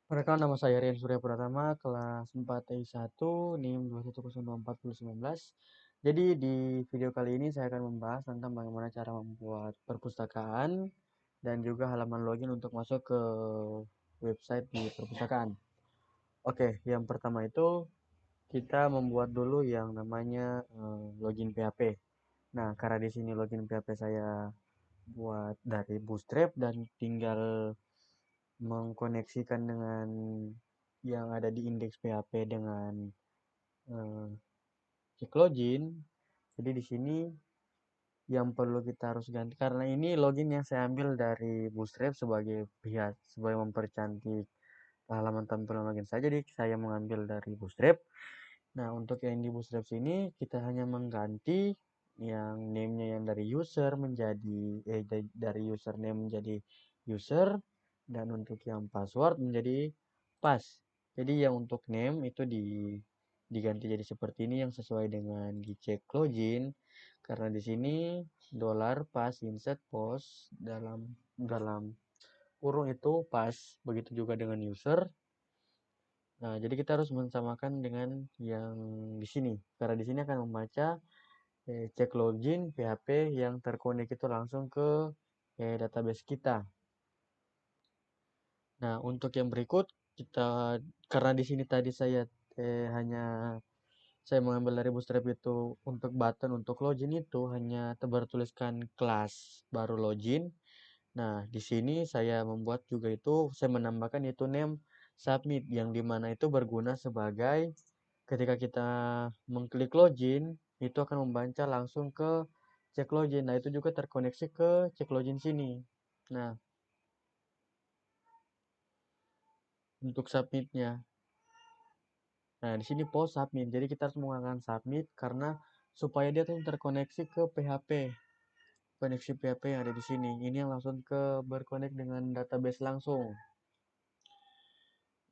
Perkenalkan, nama saya Rian Surya Pratama, kelas 4I1, NIM 2102419. Jadi di video kali ini saya akan membahas tentang bagaimana cara membuat perpustakaan dan juga halaman login untuk masuk ke website di perpustakaan. Oke, yang pertama itu kita membuat dulu yang namanya login PHP. Nah, karena di sini login PHP saya buat dari Bootstrap dan tinggal mengkoneksikan dengan yang ada di indeks PHP dengan eh, cek login. Jadi di sini yang perlu kita harus ganti karena ini login yang saya ambil dari Bootstrap sebagai pihak sebagai mempercantik halaman tampilan login saja. Jadi saya mengambil dari Bootstrap. Nah, untuk yang di Bootstrap sini kita hanya mengganti yang name-nya yang dari user menjadi dari username menjadi user, dan untuk yang password menjadi pas. Jadi yang untuk name itu diganti jadi seperti ini yang sesuai dengan di cek login, karena di sini dolar pas insert post dalam dalam kurung itu pas, begitu juga dengan user. Nah, jadi kita harus mensamakan dengan yang di sini. Karena di sini akan membaca cek login PHP yang terkonek itu langsung ke database kita. Nah, untuk yang berikut kita, karena di sini tadi hanya saya mengambil dari Bootstrap itu untuk button untuk login itu hanya bertuliskan kelas baru login. Nah, di sini saya membuat juga itu, saya menambahkan itu name submit yang dimana itu berguna sebagai ketika kita mengklik login itu akan membaca langsung ke cek login. Nah, itu juga terkoneksi ke cek login sini. Nah, untuk submitnya. Nah, di sini post submit. Jadi kita harus menggunakan submit karena supaya dia tuh terkoneksi ke PHP. Koneksi PHP yang ada di sini. Ini yang langsung ke berkonek dengan database langsung.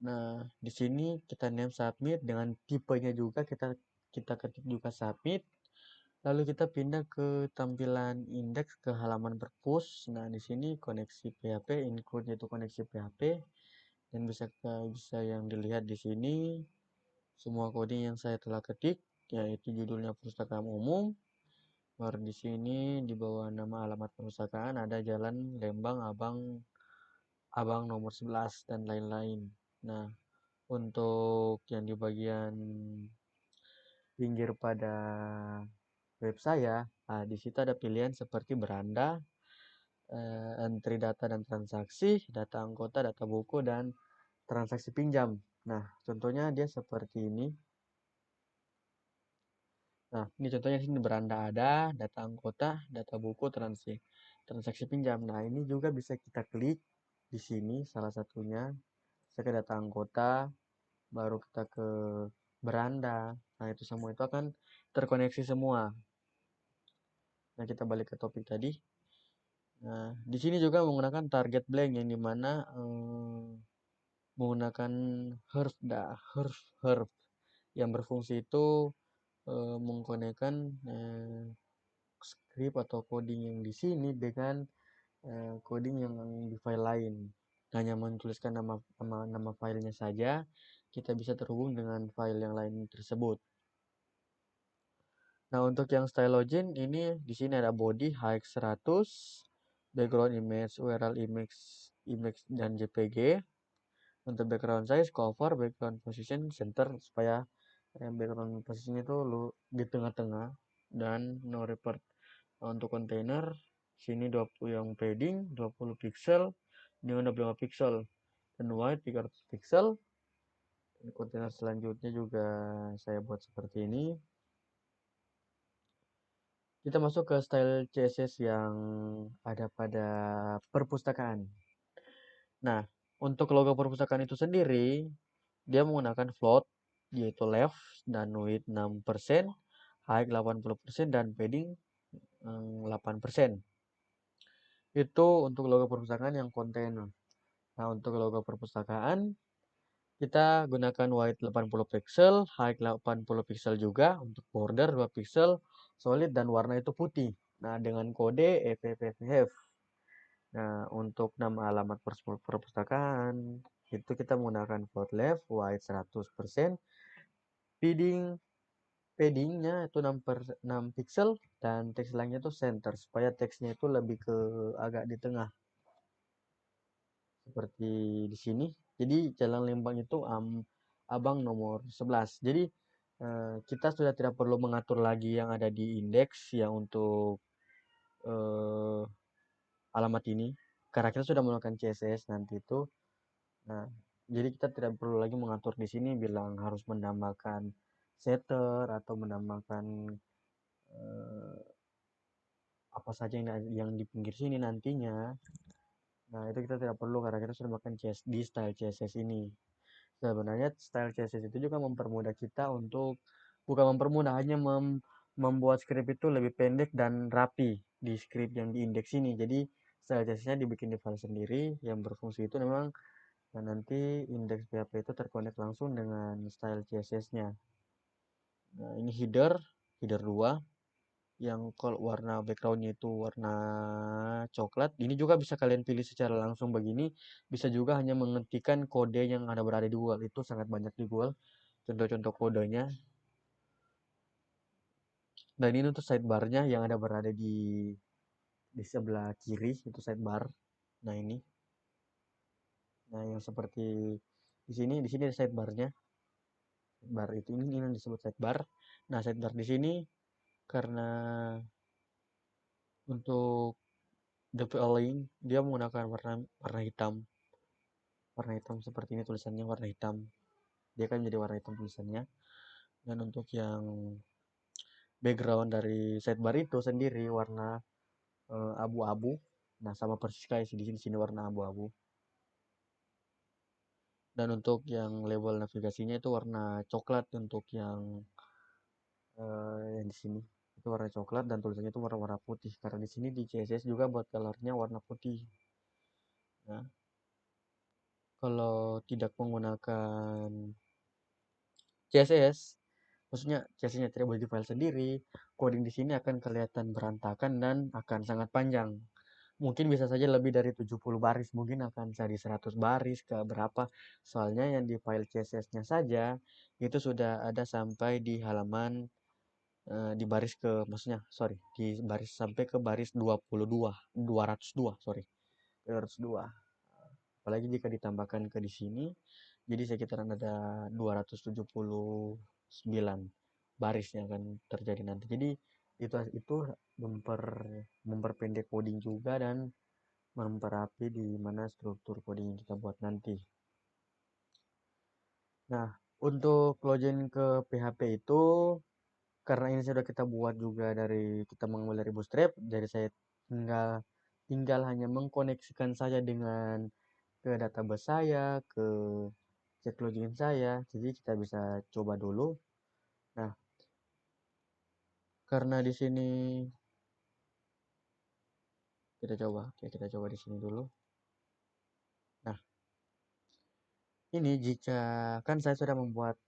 Nah, di sini kita name submit dengan tipenya juga kita ketik juga submit. Lalu kita pindah ke tampilan indeks ke halaman perpus. Nah, di sini koneksi PHP, include yaitu koneksi PHP, dan bisa yang dilihat di sini semua coding yang saya telah ketik, yaitu judulnya perpustakaan umum. Baru di sini di bawah nama alamat perpustakaan ada Jalan Lembang Abang nomor 11 dan lain-lain. Nah, untuk yang di bagian pinggir pada web saya, di situ ada pilihan seperti beranda, entry data dan transaksi, data anggota, data buku, dan transaksi pinjam. Nah, contohnya dia seperti ini. Nah, ini contohnya di sini beranda ada, data anggota, data buku, transaksi pinjam. Nah, ini juga bisa kita klik di sini salah satunya. Saya ke data anggota, baru kita ke beranda. Nah, itu semua itu akan terkoneksi semua. Nah, kita balik ke topik tadi. Nah, di sini juga menggunakan target blank yang dimana menggunakan huruf yang berfungsi itu mengkonekkan script atau coding yang di sini dengan coding yang di file lain. Hanya menuliskan nama filenya saja, kita bisa terhubung dengan file yang lain tersebut. Nah, untuk yang style login ini di sini ada body height 100, background image, URL image dan JPG. Untuk background size, cover, background position, center supaya background position itu di tengah-tengah, dan no report. Untuk container sini 20 yang padding 20 pixel dengan 25 pixel dan wide 300 pixel. Dan kontainer selanjutnya juga saya buat seperti ini. Kita masuk ke style CSS yang ada pada perpustakaan. Nah, untuk logo perpustakaan itu sendiri, dia menggunakan float, yaitu left dan width 6%, height 80%, dan padding 8%. Itu untuk logo perpustakaan yang kontainer. Nah, untuk logo perpustakaan, kita gunakan width 80 pixel, height 80 pixel juga, untuk border 2 pixel, solid, dan warna itu putih. Nah, dengan kode EPPF. Nah, untuk nama alamat perpustakaan, itu kita menggunakan float left, wide 100%, paddingnya itu 6 pixel, dan teks lainnya itu center, supaya teksnya itu lebih ke agak di tengah. Seperti di sini. Jadi Jalan Lembang itu Abang nomor 11. Jadi kita sudah tidak perlu mengatur lagi yang ada di indeks yang untuk eh, alamat ini, karena kita sudah menggunakan CSS nanti itu. Nah, jadi kita tidak perlu lagi mengatur di sini bilang harus menambahkan setter atau menambahkan eh, apa saja yang di pinggir sini nantinya. Nah, itu kita tidak perlu karena kita sudah melakukan di style CSS ini. Sebenarnya style CSS itu juga mempermudah kita untuk, bukan mempermudah, hanya membuat script itu lebih pendek dan rapi di script yang di indeks ini. Jadi style CSS-nya dibikin di file sendiri yang berfungsi itu memang, dan nanti indeks PHP itu terkonek langsung dengan style CSS-nya. Nah, ini header 2 yang kalau warna backgroundnya itu warna coklat. Ini juga bisa kalian pilih secara langsung begini, bisa juga hanya mengetikkan kode yang ada berada di Google. Itu sangat banyak di Google contoh-contoh kodenya. Dan ini untuk sidebarnya yang ada berada di sebelah kiri, itu sidebar. Nah ini, nah yang seperti di sini ada sidebarnya. Bar itu ini yang disebut sidebar. Nah sidebar di sini karena untuk detailing dia menggunakan warna warna hitam. Warna hitam seperti ini tulisannya warna hitam. Dia kan jadi warna hitam tulisannya. Dan untuk yang background dari sidebar itu sendiri warna abu-abu. Nah, sama persis kayak di sini warna abu-abu. Dan untuk yang label navigasinya itu warna coklat, untuk yang di sini itu warna coklat, dan tulisannya itu warna-warna putih karena di sini di CSS juga buat colornya warna putih. Nah, kalau tidak menggunakan CSS, maksudnya CSS-nya tidak boleh di file sendiri, coding di sini akan kelihatan berantakan dan akan sangat panjang. Mungkin bisa saja lebih dari 70 baris, mungkin akan jadi 100 baris ke berapa. Soalnya yang di file CSS-nya saja itu sudah ada sampai di halaman di baris ke, maksudnya sorry, di baris sampai ke baris 202, sorry, 202. Apalagi jika ditambahkan ke di sini, jadi sekitaran ada 279 baris yang akan terjadi nanti. Jadi itu memperpendek coding juga dan memperapi di mana struktur coding yang kita buat nanti. Nah, untuk login ke PHP itu, karena ini sudah kita buat juga kita mengambil dari Bootstrap, jadi saya tinggal hanya mengkoneksikan saja dengan ke database saya, ke cek login saya. Jadi kita bisa coba dulu. Nah, karena di sini kita coba di sini dulu. Nah, ini jika kan saya sudah membuat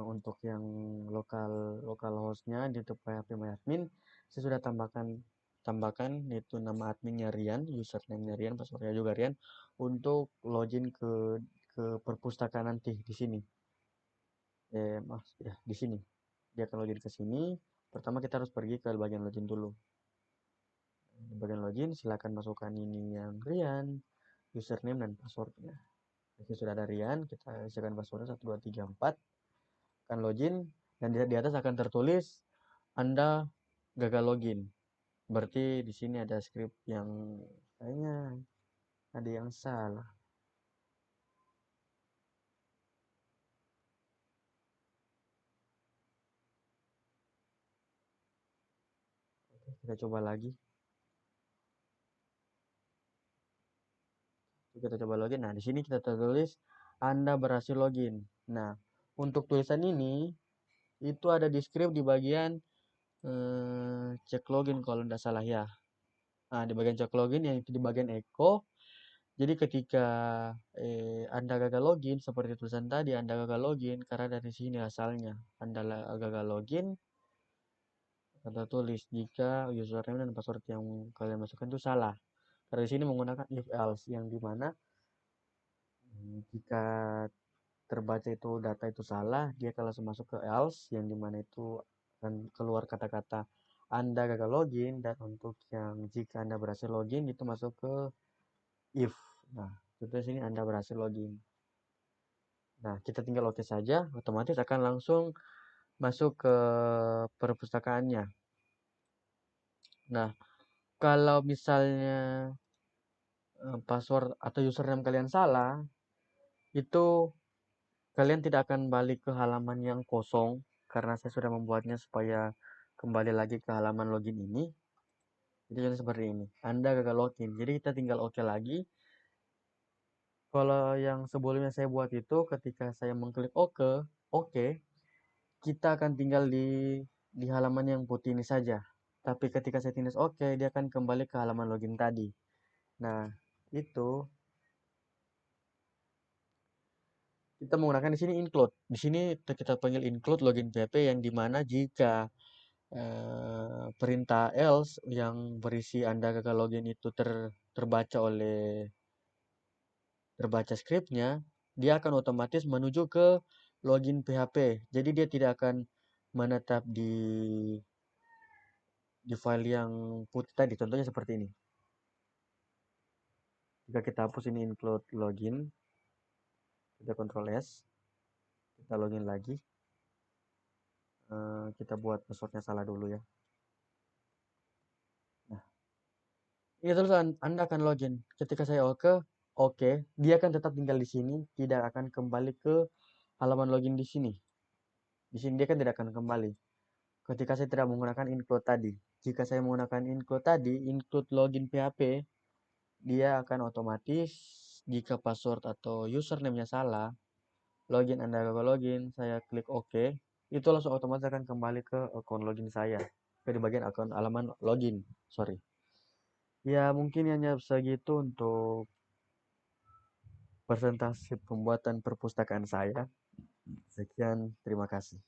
untuk yang lokal hostnya di YouTube PHP MyAdmin, saya sudah tambahkan itu nama adminnya Rian, username-nya Rian, passwordnya juga Rian, untuk login ke perpustakaan nanti di sini. Di sini. Dia akan login ke sini. Pertama kita harus pergi ke bagian login dulu. Di bagian login silakan masukkan ini yang Rian, username dan passwordnya. Jika sudah ada Rian, kita isikan passwordnya 1234, akan login, dan di atas akan tertulis Anda gagal login. Berarti di sini ada script yang kayaknya ada yang salah. Oke, kita coba lagi. Kita coba login. Nah, di sini kita tertulis Anda berhasil login. Nah, untuk tulisan ini itu ada di script di bagian cek login kalau tidak salah ya. Nah, di bagian cek login yang itu di bagian echo. Jadi ketika Anda gagal login, seperti tulisan tadi, Anda gagal login karena dari sini asalnya. Anda gagal login, kata tulis jika username dan password yang kalian masukkan itu salah. Karena di sini menggunakan if else, yang dimana Jika terbaca itu data itu salah, dia akan langsung masuk ke else, yang dimana itu akan keluar kata-kata Anda gagal login, dan untuk yang jika Anda berhasil login itu masuk ke if. Nah, contohnya sini Anda berhasil login. Nah, kita tinggal oke saja, otomatis akan langsung masuk ke perpustakaannya. Nah, kalau misalnya password atau username kalian salah, itu kalian tidak akan balik ke halaman yang kosong, karena saya sudah membuatnya supaya kembali lagi ke halaman login ini. Jadi contoh seperti ini, Anda gagal login. Jadi kita tinggal oke lagi. Kalau yang sebelumnya saya buat itu, ketika saya mengklik oke, kita akan tinggal di halaman yang putih ini saja. Tapi ketika saya tulis oke, dia akan kembali ke halaman login tadi. Nah, itu kita menggunakan di sini include. Di sini kita panggil include login PHP, yang dimana jika perintah else yang berisi Anda gagal login itu terbaca scriptnya, dia akan otomatis menuju ke login PHP. Jadi dia tidak akan menetap di file yang putih tadi. Contohnya seperti ini. Jika kita hapus ini include login, kita Ctrl S, kita login lagi. Kita buat passwordnya salah dulu ya. Nah, ini terus Anda akan login. Ketika saya oke, dia akan tetap tinggal di sini, tidak akan kembali ke halaman login di sini. Di sini dia kan tidak akan kembali. Ketika saya tidak menggunakan include tadi. Jika saya menggunakan include tadi, include login PHP, dia akan otomatis jika password atau username-nya salah, login Anda gagal login, saya klik OK, itu langsung otomatis akan kembali ke akun login saya, ke di bagian akun halaman login, sorry. Ya mungkin hanya segitu untuk presentasi pembuatan perpustakaan saya. Sekian, terima kasih.